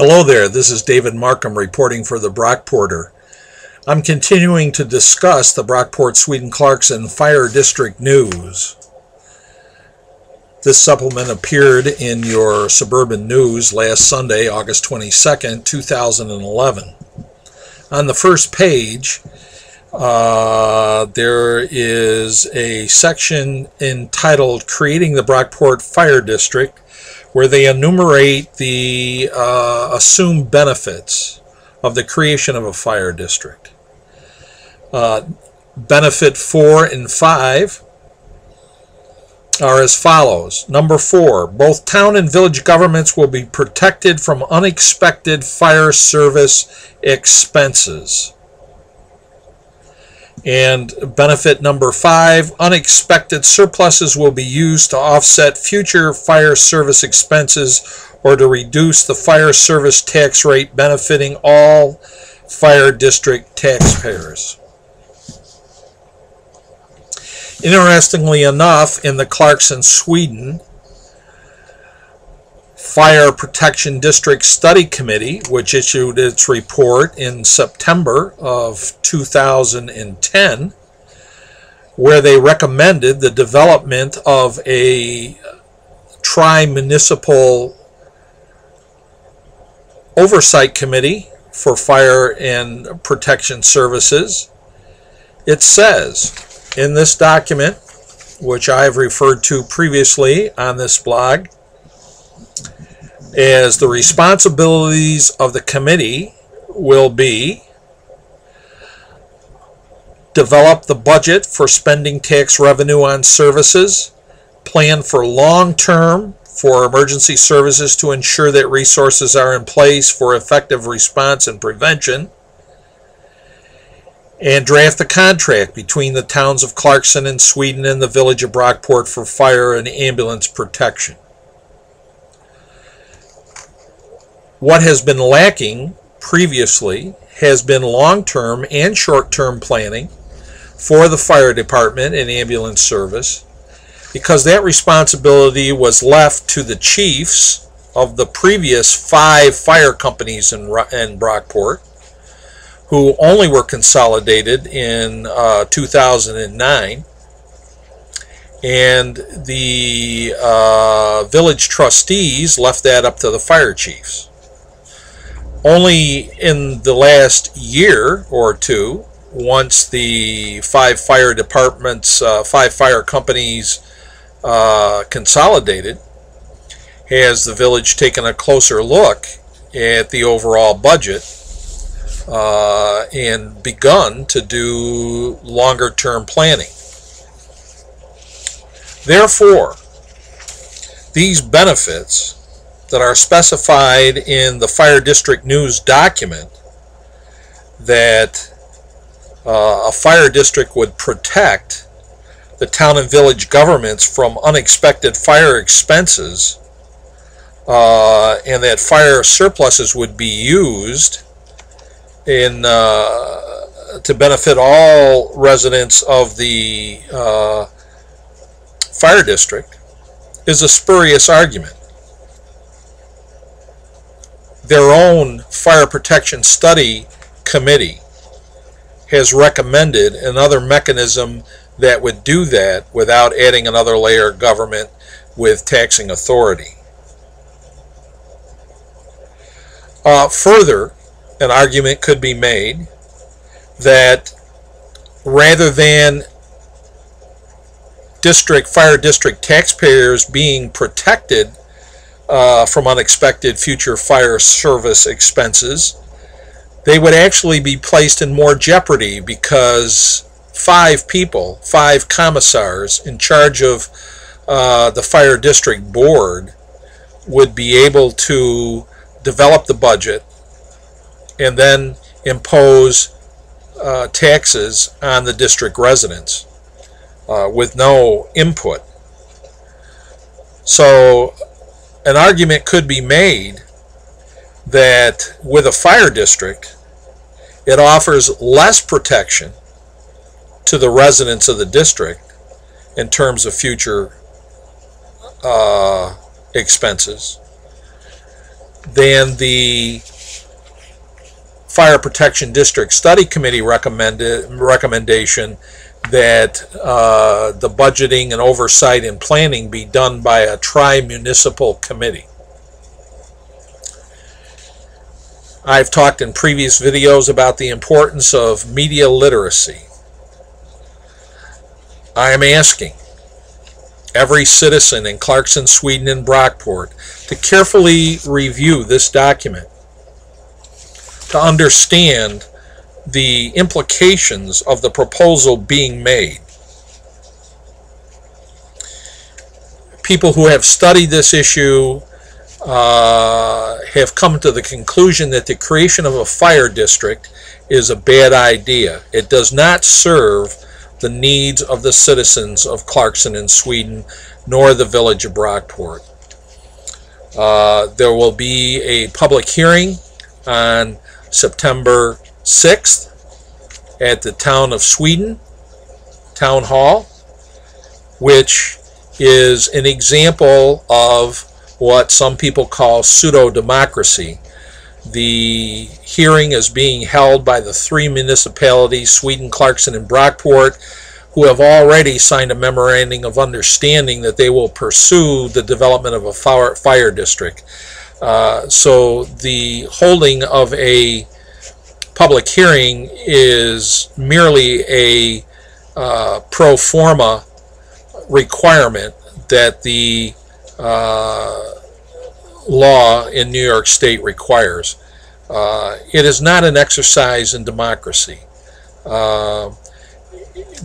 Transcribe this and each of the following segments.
Hello there, this is David Markham reporting for the Brockporter. I'm continuing to discuss the Brockport Sweden Clarkson Fire District news. This supplement appeared in your Suburban News last Sunday, August 22nd, 2011. On the first page, there is a section entitled Creating the Brockport Fire District, where they enumerate the assumed benefits of the creation of a fire district. Benefit 4 and 5 are as follows. Number 4, both town and village governments will be protected from unexpected fire service expenses. And benefit number 5, unexpected surpluses will be used to offset future fire service expenses or to reduce the fire service tax rate, benefiting all fire district taxpayers. Interestingly enough, in the Clarkson, Sweden Fire Protection District Study Committee, which issued its report in September of 2010, where they recommended the development of a tri-municipal oversight committee for fire and protection services. It says in this document, which I've referred to previously on this blog, as the responsibilities of the committee will be develop the budget for spending tax revenue on services, plan for long-term for emergency services to ensure that resources are in place for effective response and prevention, and draft the contract between the towns of Clarkson and Sweden and the village of Brockport for fire and ambulance protection. What has been lacking previously has been long-term and short-term planning for the fire department and ambulance service, because that responsibility was left to the chiefs of the previous 5 fire companies in Brockport, who only were consolidated in 2009, and the village trustees left that up to the fire chiefs. Only in the last year or two, once the 5 fire departments, 5 fire companies consolidated, has the village taken a closer look at the overall budget and begun to do longer term planning. Therefore, these benefits that are specified in the Fire District News document, that a fire district would protect the town and village governments from unexpected fire expenses, and that fire surpluses would be used in to benefit all residents of the fire district, is a spurious argument. Their own Fire Protection Study Committee has recommended another mechanism that would do that without adding another layer of government with taxing authority. Further, an argument could be made that rather than fire district taxpayers being protected from unexpected future fire service expenses, they would actually be placed in more jeopardy, because 5 people, 5 commissars in charge of the fire district board, would be able to develop the budget and then impose taxes on the district residents with no input. So an argument could be made that with a fire district, it offers less protection to the residents of the district in terms of future expenses, than the Fire Protection District Study Committee recommendation that the budgeting and oversight and planning be done by a tri-municipal committee. I've talked in previous videos about the importance of media literacy. I am asking every citizen in Clarkson, Sweden, and Brockport to carefully review this document to understand the implications of the proposal being made. People who have studied this issue have come to the conclusion that the creation of a fire district is a bad idea. It does not serve the needs of the citizens of Clarkson and Sweden, nor the village of Brockport. There will be a public hearing on September 6th at the Town of Sweden Town Hall, which is an example of what some people call pseudo-democracy. The hearing is being held by the three municipalities, Sweden, Clarkson, and Brockport, who have already signed a memorandum of understanding that they will pursue the development of a fire district. So the holding of a public hearing is merely a pro forma requirement that the law in New York State requires. It is not an exercise in democracy.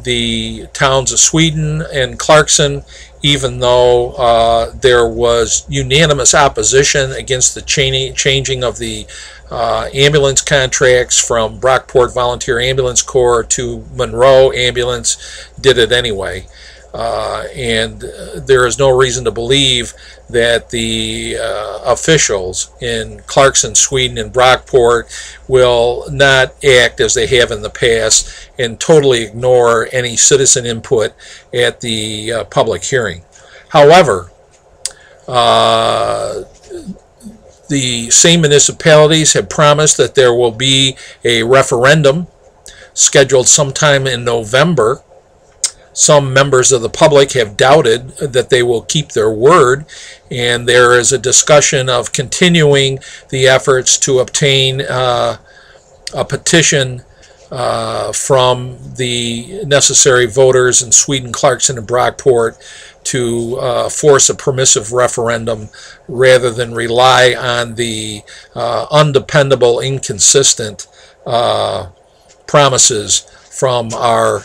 The towns of Sweden and Clarkson, even though there was unanimous opposition against the changing of the ambulance contracts from Brockport Volunteer Ambulance Corps to Monroe Ambulance, did it anyway. And there is no reason to believe that the officials in Clarkson, Sweden, and Brockport will not act as they have in the past and totally ignore any citizen input at the public hearing. However, the same municipalities have promised that there will be a referendum scheduled sometime in November. Some members of the public have doubted that they will keep their word, and there is a discussion of continuing the efforts to obtain a petition from the necessary voters in Sweden, Clarkson, and Brockport to force a permissive referendum rather than rely on the undependable, inconsistent promises from our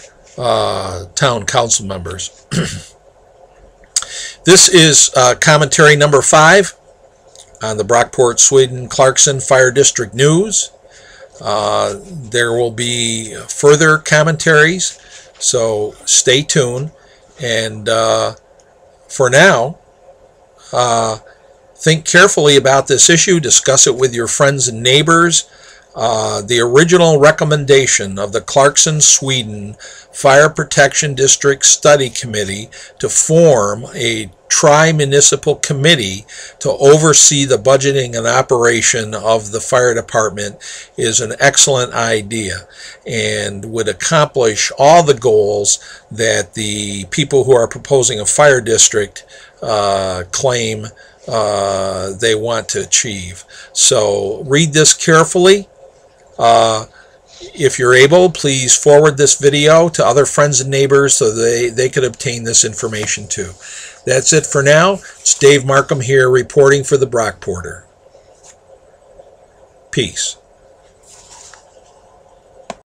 town council members. This is commentary number 5 on the Brockport, Sweden, Clarkson Fire District News. There will be further commentaries, so stay tuned. And for now, think carefully about this issue, discuss it with your friends and neighbors. The original recommendation of the Clarkson, Sweden Fire Protection District Study Committee to form a tri-municipal committee to oversee the budgeting and operation of the fire department is an excellent idea and would accomplish all the goals that the people who are proposing a fire district claim they want to achieve. So read this carefully. If you're able, please forward this video to other friends and neighbors so they could obtain this information too. That's it for now. It's Dave Markham here reporting for the Brockporter. Peace.